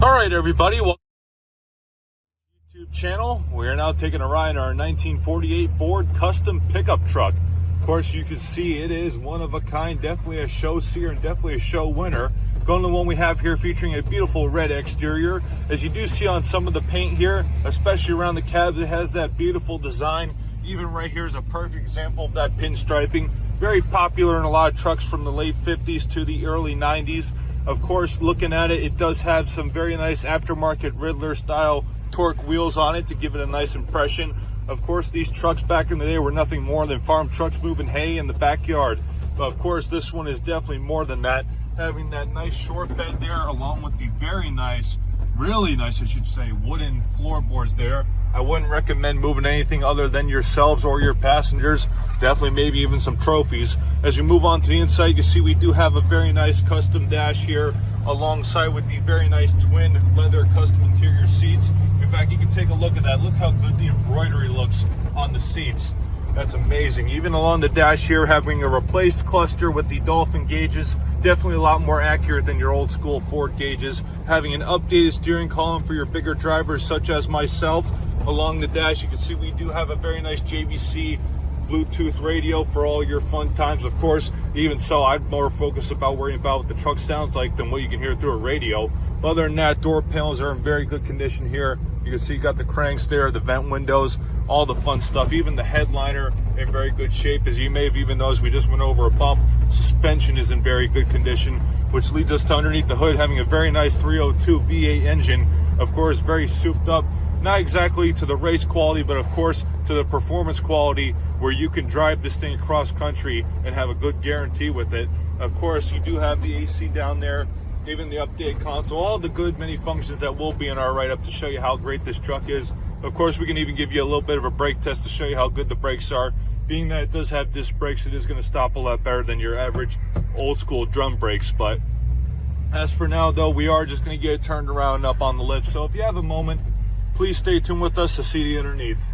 All right, everybody, welcome to the YouTube channel. We are now taking a ride in our 1948 Ford custom pickup truck. Of course, you can see it is one of a kind, definitely a show seer and definitely a show winner. Going to the one we have here featuring a beautiful red exterior. As you do see on some of the paint here, especially around the cabs, it has that beautiful design. Even right here is a perfect example of that pinstriping. Very popular in a lot of trucks from the late 50s to the early 90s. Of course, looking at it, it does have some very nice aftermarket Riddler style torque wheels on it to give it a nice impression. Of course, these trucks back in the day were nothing more than farm trucks moving hay in the backyard. But of course, this one is definitely more than that. Having that nice short bed there, along with the very nice, really nice, I should say, wooden floorboards there. I wouldn't recommend moving anything other than yourselves or your passengers. Definitely maybe even some trophies. As we move on to the inside, you can see we do have a very nice custom dash here, alongside with the very nice twin leather custom interior seats. In fact, you can take a look at that. Look how good the embroidery looks on the seats. That's amazing. Even along the dash here, having a replaced cluster with the Dolphin gauges, definitely a lot more accurate than your old school Ford gauges. Having an updated steering column for your bigger drivers such as myself. Along the dash, you can see we do have a very nice JVC Bluetooth radio for all your fun times. Of course, even so, I'd more focus about worrying about what the truck sounds like than what you can hear through a radio. But other than that, door panels are in very good condition here. You can see you got the cranks there, the vent windows, all the fun stuff. Even the headliner in very good shape. As you may have even noticed, we just went over a bump. Suspension is in very good condition, which leads us to underneath the hood, having a very nice 302 V8 engine. Of course, very souped up. Not exactly to the race quality, but of course to the performance quality, where you can drive this thing across country and have a good guarantee with it. Of course, you do have the AC down there, even the update console, all the good many functions that will be in our write-up to show you how great this truck is. Of course, we can even give you a little bit of a brake test to show you how good the brakes are. Being that it does have disc brakes, it is going to stop a lot better than your average old school drum brakes. But as for now, though, we are just going to get it turned around and up on the lift. So if you have a moment, please stay tuned with us to see the underneath.